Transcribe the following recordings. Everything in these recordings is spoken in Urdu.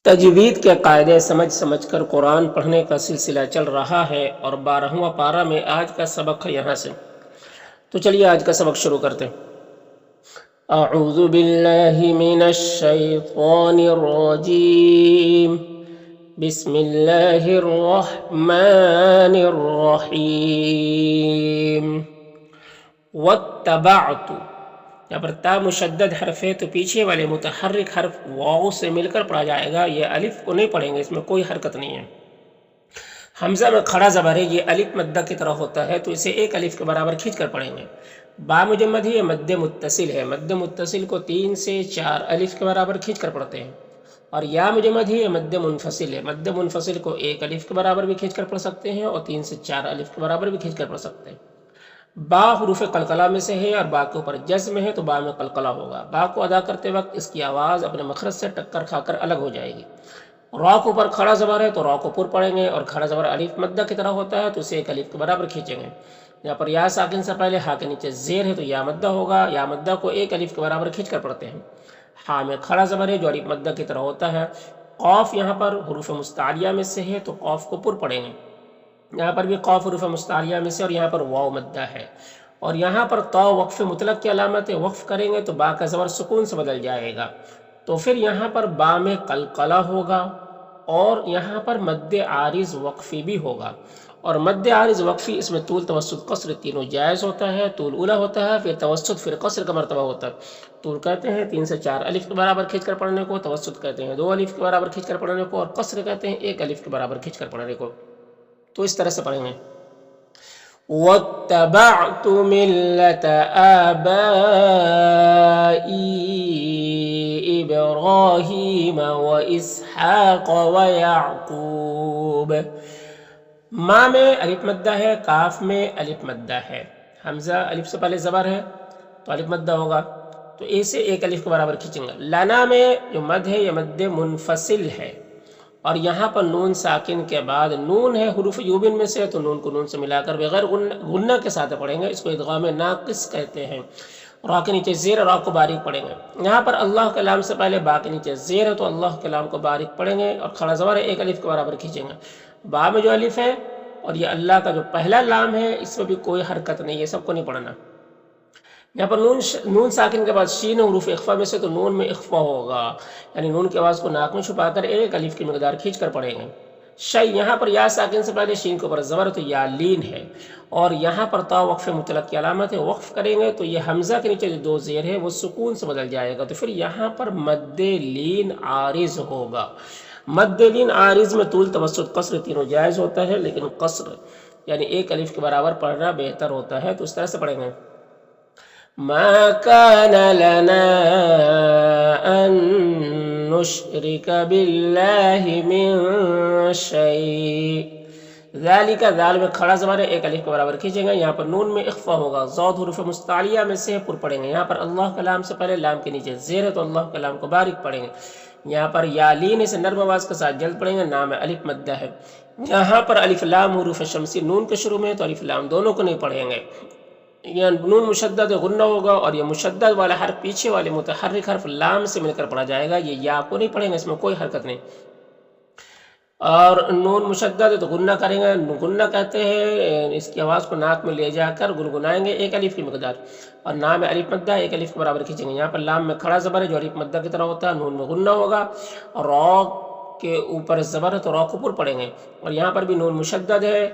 تجوید کے قاعدے سمجھ سمجھ کر قرآن پڑھنے کا سلسلہ چل رہا ہے اور 12واں پارہ میں آج کا سبق ہے یہاں سے۔ تو چلیے آج کا سبق شروع کرتے ہیں۔ اعوذ باللہ من الشیطان الرجیم، بسم اللہ الرحمن الرحیم۔ واتبعت، یہاں پر تا مشدد حرف ہے تو پیچھے والے متحرک حرف واو سے مل کر پڑھا جائے گا، یہ الف کو نہیں پڑھیں گے، اس میں کوئی حرکت نہیں ہے۔ حمزہ میں کھڑا زبر ہے، یہ الف مدہ کی طرح ہوتا ہے تو اسے ایک الف کے برابر کھینچ کر پڑھیں گے۔ با مجمد ہے، یہ مد متصل ہے، مد متصل کو 3 سے 4 الف کے برابر کھینچ کر پڑھتے ہیں۔ اور یا مجمد ہے، یہ مد منفصل ہے، مد منفصل کو 1 الف کے برابر بھی کھینچ کر پڑھ سکتے ہیں اور 3 سے 4 الف کے برابر بھی کھینچ کر پڑھ سکتے ہیں۔ با حروف قلقلہ میں سے ہے اور با کے اوپر جزم ہے تو با میں قلقلہ ہوگا۔ با کو ادا کرتے وقت اس کی آواز اپنے مخرج سے ٹکر کھا کر الگ ہو جائے گی۔ را کے اوپر کھڑا زبر ہے تو را کو پر پڑھیں گے اور کھڑا زبر الف مدہ کی طرح ہوتا ہے تو اسے 1 الف کے برابر کھینچیں گے۔ یہاں پر یا ساکن سے پہلے ہا کے نیچے زیر ہے تو یا مدہ ہوگا، یا مدہ کو 1 الف کے برابر کھینچ کر پڑھتے ہیں۔ ہا میں کھڑا زبر ہے جو الف مدہ کی طرح ہوتا ہے۔ قاف یہاں پر حروف مستعلیہ میں سے ہے تو قاف کو پر پڑھیں گے۔ یہاں پر بھی قاف حروف مستعلیہ میں سے اور یہاں پر واو مدہ ہے۔ اور یہاں پر تا وقف مطلق کی علامت ہے، وقف کریں گے تو با کا زبر سکون سے بدل جائے گا، تو پھر یہاں پر با میں قلقلہ ہوگا اور یہاں پر مد عارض وقفی بھی ہوگا۔ اور مد عارض وقفی اس میں طول توسط قصر تینوں جائز ہوتا ہے۔ طول اولا ہوتا ہے، پھر توسط، پھر قصر کا مرتبہ ہوتا ہے۔ طول کہتے ہیں 3 سے 4 الف کے برابر کھینچ کر پڑھنے کو، توسط کہتے ہیں 2 الف کے برابر کھینچ کر پڑھنے کو، اور قصر کہتے ہیں 1 الف کے برابر کھینچ کر پڑھنے کو۔ تو اس طرح سے پڑھیں گے۔ واتبعت ملة آبائي إبراهيم وإسحاق ويعقوب۔ ما میں الف مدہ ہے، کاف میں الف مدہ ہے، حمزہ الف سے پہلے زبر ہے تو الف مدہ ہوگا تو اسے 1 الف کے برابر کھینچیں گے۔ لنا میں جو مد ہے یہ مد منفصل ہے اور یہاں پر نون ساکن کے بعد نون ہے حروف یوبن میں سے تو نون کو نون سے ملا کر بغیر غنہ کے ساتھ پڑھیں گے، اس کو ادغام ناقص کہتے ہیں۔ را کے نیچے زیر، را کو باریک پڑھیں گے۔ یہاں پر اللہ کے لام سے پہلے با کے نیچے زیر ہے تو اللہ کے لام کو باریک پڑھیں گے اور کھڑا زبر ہے 1 الف کے برابر کھینچیں گے۔ با میں جو الف ہے اور یہ اللہ کا جو پہلا لام ہے اس میں بھی کوئی حرکت نہیں ہے، سب کو نہیں پڑھنا۔ یہاں پر نون ساکن کے بعد شین حروف اخفا میں سے تو نون میں اخفا ہوگا، یعنی نون کی آواز کو ناک میں چھپا کر 1 الف کی مقدار کھینچ کر پڑھیں گے۔ شی، یہاں پر یا ساکن سے پہلے شین کے اوپر زبر تو یا لین ہے اور یہاں پر تا وقف مطلق کی علامت ہے، وقف کریں گے تو یہ حمزہ کے نیچے جو 2 زیر ہے وہ سکون سے بدل جائے گا تو پھر یہاں پر مد لین عارض ہوگا۔ مد لین عارض میں طول توسط قصر تینوں جائز ہوتا ہے، لیکن قصر یعنی 1 الف کے برابر پڑھنا بہتر ہوتا ہے، تو اس طرح سے پڑھیں گے۔ ما كان لنا أن نشرك بالله من شيء۔ ذالک، ذال میں کھڑا زبر ہے 1 الف کے برابر کھینچیں گے، یہاں پر نون میں اخفا ہوگا، ضاد حروف مستعلیہ میں سے پر پڑھیں گے۔ یہاں پر اللہ کا لام سے پہلے لام کے نیچے زیر ہے تو اللہ کا لام کو باریک پڑھیں گے۔ یہاں پر یا لین سے نرم آواز کے ساتھ جلد پڑھیں گے، نام الف مدہ ہے۔ یہاں پر الف لام حروف شمسی نون کے شروع میں تو الف لام دونوں کو نہیں پڑھیں گے، یہ نون مشدد غنہ ہوگا اور یہ مشدد والا حرف پیچھے والے متحرک حرف لام سے مل کر پڑھا جائے گا، یہ یا کو نہیں پڑھیں گے، اس میں کوئی حرکت نہیں۔ اور نون مشدد ہے تو غنہ کریں گے، غنہ کہتے ہیں اس کی آواز کو ناک میں لے جا کر گنگنائیں گے 1 الف کی مقدار، اور نام الف مدہ 1 الف کے برابر کھینچیں گے۔ یہاں پر لام میں کھڑا زبر ہے جو الف مدہ کی طرح ہوتا ہے، نون میں غنہ ہوگا اور را کے اوپر زبر ہے تو را کو پر پڑھیں گے، اور یہاں پر بھی نون مشدد ہے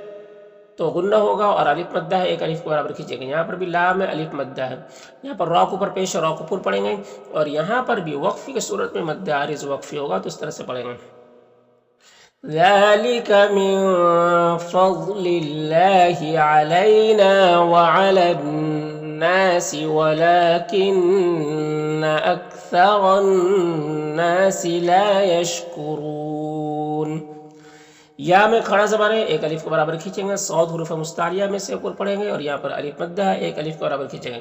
تو غنہ ہوگا اور الف مدہ ہے 1 الف کے برابر کھینچیں گے۔ یہاں پر بھی لام ہے، الف مدہ ہے، یہاں پر را کو پر پیش را کو پر پڑھیں گے اور یہاں پر بھی وقفی کی صورت میں مد عارض وقفی ہوگا تو اس طرح سے پڑھیں گے۔ ذالک من فضل اللہ علینا وعلی الناس ولکن اکثر الناس لا یشکرون۔ یا میں کھڑا زبر ہے 1 الف کے برابر کھینچیں گے، صاد حروف مستعلیہ میں سے اوپر پڑھیں گے اور یہاں پر الف مدہ ہے 1 الف کے برابر کھینچیں گے۔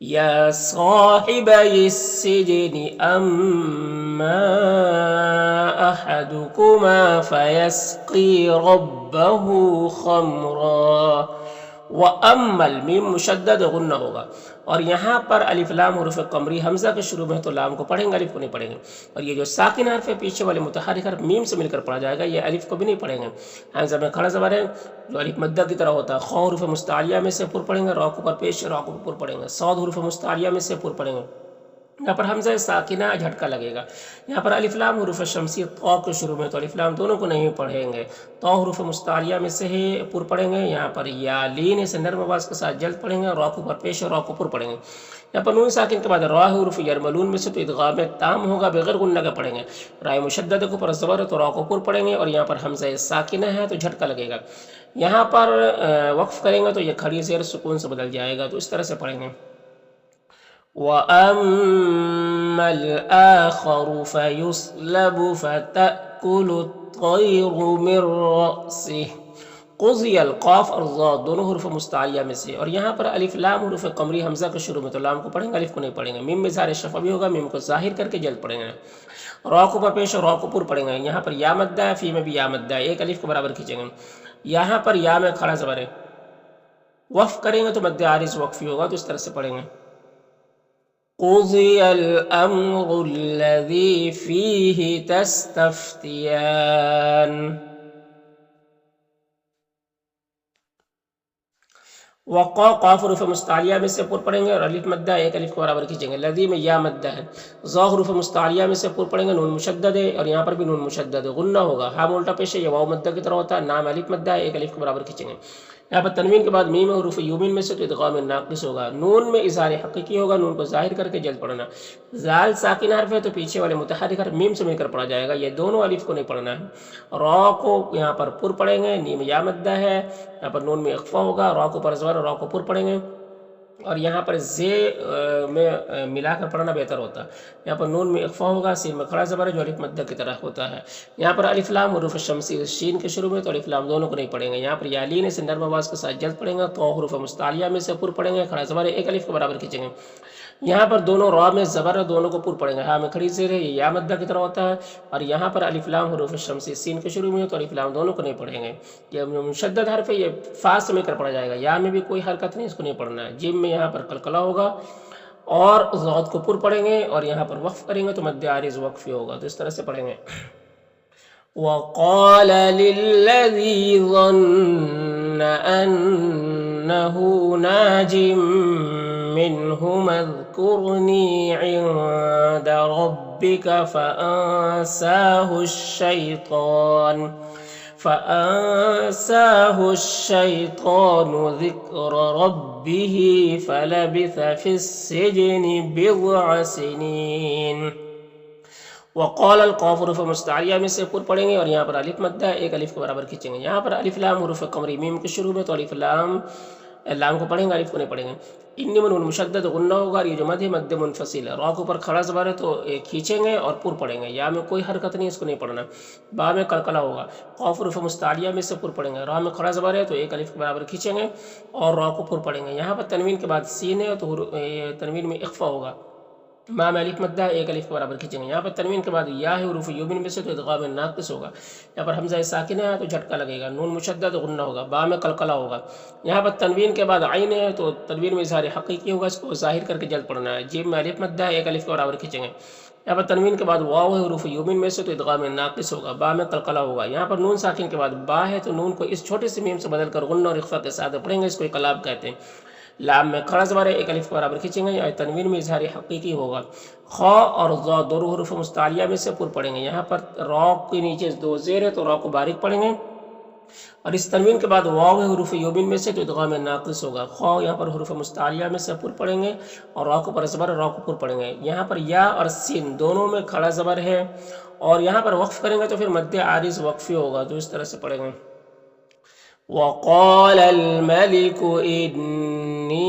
یا صاحبی السجن اما احدکما فیسقی ربه خمرا، وَأَمَّا المیم مشدد غنہ ہوگا، اور یہاں پر الف لام حروف قمری حمزہ کے شروع میں تو لام کو پڑھیں گے، الف کو نہیں پڑھیں گے، اور یہ جو ساکن حرف ہے پیچھے والے متحرک حرف میم سے مل کر پڑھا جائے گا، یہ الف کو بھی نہیں پڑھیں گے۔ حمزہ میں کھڑا زبر ہے جو الف مدہ کی طرح ہوتا ہے، خ حروف مستعلیہ میں سے پر پڑھیں گے، را کو پر پیش، را کو پر پڑھیں گے، صاد حروف مستعلیہ میں سے پر پڑھیں گے، یہاں پر حمزہ ساکنہ جھٹکا لگے گا۔ یہاں پر الف لام حروف شمسی طا کے شروع میں تو الف لام دونوں کو نہیں پڑھیں گے، طا حروف مستعلیہ میں سے ہی پر پڑھیں گے، یہاں پر یا لین سے نرم آواز کے ساتھ جلد پڑھیں گے، را کو پر پیش اور را کو پر پڑھیں گے۔ یہاں پر نون ساکن کے بعد را حروف یرملون میں سے تو ادغام تام ہوگا، بغیر غنہ کے پڑھیں گے، رائے مشدد کو پر زبر ہے تو را کو پر پڑھیں گے، اور یہاں پر حمزہ ساکنہ ہے تو جھٹکا لگے گا۔ یہاں پر وقف کریں گے تو یہ کھڑی زیر سکون سے بدل جائے گا، تو اس طرح سے پڑھیں گے۔ وَأَمَّا الْآخَرُ فَيُصْلَبُ فَتَأْكُلُ الطَّيْرُ مِنْ رَأْسِهِ، قضی القاف اور ضاد دونوں حروف مستعلیہ میں سے، اور یہاں پر الف لام حروف قمری حمزہ کے شروع میں تو لام کو پڑھیں گے، الف کو نہیں پڑھیں گے، میم میں اظہار شفوی ہوگا، میم کو ظاہر کر کے جلد پڑھیں گے، را کو پر پیش اور را کو پر پڑھیں گے۔ یہاں پر یا مدہ ہے، فی میں بھی یا مدہ ہے، ایک الف کے برابر کھینچیں گے، یہاں پر یا میں کھڑا زبر ہے، وقف کریں گے تو مد عارض وقفی ہوگا، تو اس طرح سے پڑھیں گے۔ قضی الامر الذی فیہ تستفتیان، وقا قاف حروف مستعلیہ میں سے پر پڑھیں گے اور الف مدہ ایک الف کے برابر کھینچیں گے، لذی میں یا مدہ ہے، ظا حروف مستعلیہ میں سے پر پڑھیں گے، نون مشدد ہے اور یہاں پر بھی نون مشدد ہے، غنہ ہوگا، ہاں الٹا پیش ہے، یہ واو مدہ کی طرح ہوتا ہے، نام الف مدہ ہے، ایک الف کے برابر کھینچیں گے۔ یہاں پر تنوین کے بعد میم حروف یومین میں سے تو ادغام ناقص ہوگا، نون میں اظہار حقیقی ہوگا، نون کو ظاہر کر کے جلد پڑھنا، زال ساکن حرف ہے تو پیچھے والے متحرک حرف میم سے مل کر پڑھا جائے گا، یہ دونوں الف کو نہیں پڑھنا ہے، را کو یہاں پر پر پڑھیں گے، نیم یا مدہ ہے، یہاں پر نون میں اخفا ہوگا، را کو پر زبر اور را کو پر پڑھیں گے، اور یہاں پر زے میں ملا کر پڑھنا بہتر ہوتا ہے، یہاں پر نون میں اخفا ہوگا، سین میں کھڑا زبر ہے جو الف مدہ کی طرح ہوتا ہے۔ یہاں پر الف لام حروف شمسی شین کے شروع میں تو الف لام دونوں کو نہیں پڑھیں گے، یہاں پر یا لین سے نرم آواز کے ساتھ جلد پڑھیں گے، تو حروف مستعلیہ میں سے پر پڑھیں گے، کھڑا زبر ہے، ایک الف کے برابر کھینچیں گے۔ یہاں پر دونوں را میں زبر ہے، دونوں کو پر پڑھیں گے، ہاں میں کھڑی زیر ہے، یہ یا مدہ کی طرح ہوتا ہے، اور یہاں پر الف لام حروف شمسی سین کے شروع میں تو الف لام دونوں کو نہیں پڑھیں گے، یہ مشدد حرف ہے، یہ فا سے مل کر پڑھا جائے گا، یا میں بھی کوئی حرکت نہیں، اس کو نہیں پڑھنا ہے، جیم میں یہاں پر قلقلہ ہوگا اور ضاد کو پر پڑھیں گے، اور یہاں پر وقف کریں گے تو مد عارض وقفی ہوگا، تو اس طرح سے پڑھیں گے۔ وَقَالَ لِلَّذِي ظَنَّ أَنَّهُ نَاجٍ مِّنْهُمَا اذْكُرْنِي عِندَ رَبِّكَ فأنساه الشيطان ذكر ربه فلبث في السجن بضع سنين۔ وقال القاف حروف مستعلیہ میں سے پر پڑھیں گے، اور یہاں پر الف مدہ ایک الف کے برابر کھینچیں گے، یہاں پر الف لام حروف قمری میم کے شروع میں تو الف لام کو پڑھیں گے، الف کو نہیں پڑھیں گے، ان میں نون مشدد غنہ ہوگا، اور یہ جو مد ہے مد منفصل ہے، را کو پر کھڑا زبر ہے تو کھینچیں گے اور پر پڑھیں گے، یا میں کوئی حرکت نہیں، اس کو نہیں پڑھنا، با میں قلقلہ ہوگا، قاف حروف مستعلیہ میں سے پر پڑھیں گے، را میں کھڑا زبر ہے تو ایک الف کے برابر کھینچیں گے اور را کو پر پڑھیں گے، یہاں پر تنوین کے بعد سین ہے تو تنوین میں اخفا ہوگا، ما میں الف مدہ ایک الف کے برابر کھینچیں گے، یہاں پر تنوین کے بعد یا ہے حروف یومین میں سے تو ادغام ناقص ہوگا، یہاں پر حمزہ ساکنہ ہے تو جھٹکا لگے گا، نون مشدد غنہ ہوگا، با میں قلقلہ ہوگا، یہاں پر تنوین کے بعد عین ہے تو تنوین میں اظہار حقیقی ہوگا، اس کو ظاہر کر کے جلد پڑھنا ہے، جیم میں الف مدہ ایک الف کے برابر کھینچیں گے، یہاں پر تنوین کے بعد واو ہے حروف یومین میں سے تو ادغام ناقص ہوگا، با میں قلقلہ ہوگا، یہاں پر نون ساکن کے بعد با ہے تو نون کو اس چھوٹے سے میم سے بدل کر غنہ اور اخفا کے ساتھ پڑھیں گے، اس کو انقلاب کہتے ہیں، لام میں کھڑا زبر ہے ایک الف کے برابر کھینچیں گے، یا تنوین میں اظہار حقیقی ہوگا، خا اور ضا دونوں حروف مستعلیہ میں سے پر پڑھیں گے، یہاں پر را کے نیچے دو زیر ہے تو را کو باریک پڑھیں گے، اور اس تنوین کے بعد واو ہے حروف یومین میں سے تو ادغام ناقص ہوگا، خا یہاں پر حروف مستعلیہ میں سے پر پڑھیں گے اور را کو پر زبر را کو پر پڑھیں گے، یہاں پر یا اور سین دونوں میں کھڑا زبر ہے، اور یہاں پر وقف کریں گے تو پھر مد عارض وقفی ہوگا، تو اس طرح سے پڑھیں گے۔ وَقَالَ الْمَلِكُ إِنِّي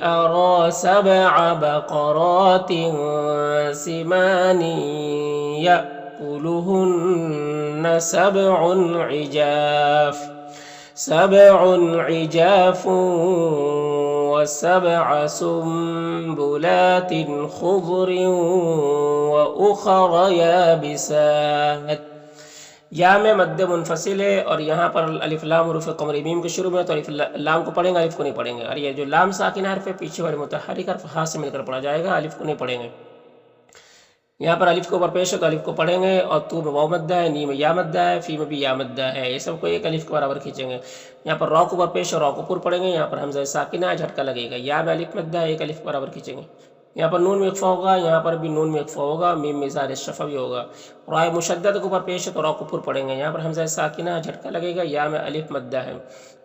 أَرَى 7 بَقَرَاتٍ سِمَانٍ يَأْكُلُهُنَّ 7 عِجَافٍ، سبع عجاف وسبع سنبلات خضر وأخر یابسات۔ یا میں مد منفصل ہے اور یہاں پر الف لام حروف قمری میم کے شروع میں، تو الف لام کو پڑھیں گے، الف کو نہیں پڑھیں گے، اور یہ جو لام ساکنہ حرف ہے پیچھے والے متحرک حرف ہا سے مل کر پڑھا جائے گا، الف کو نہیں پڑھیں گے۔ یہاں پر الف کے اوپر پیش ہے تو الف کو پڑھیں گے، اور تو میں واو مدہ ہے، نی میں یا مدہ ہے، فی میں بھی یا مدہ ہے، یہ سب کو ایک الف کے برابر کھینچیں گے۔ یہاں پر را کے اوپر پیش ہے، را کو پر پڑھیں گے، یہاں پر حمزہ ساکنہ ہے، جھٹکا لگے گا، یا میں الف مدہ ہے، ایک الف کے برابر کھینچیں گے۔ یہاں پر نون میں اخفا ہوگا، یہاں پر بھی نون میں اخفا ہوگا، میم میں اظہار شفوی بھی ہوگا۔ را مشدد کے اوپر پیش ہے تو را کو پر پڑھیں گے، یہاں پر حمزہ ساکنہ ہے، جھٹکا لگے گا، یا میں الف مدہ ہے۔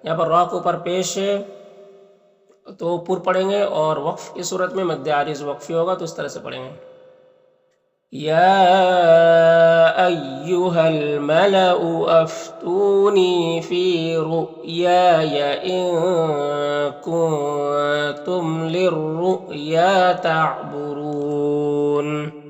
یہاں پر را کے اوپر پیش ہے تو پر پڑھیں گے، اور وقف کی صورت میں مد عارض وقفی ہوگا تو اس طرح سے پڑھیں گے۔ یا ایہا الملأ افتونی فی رؤیای ان کنتم للرؤیا تعبرون۔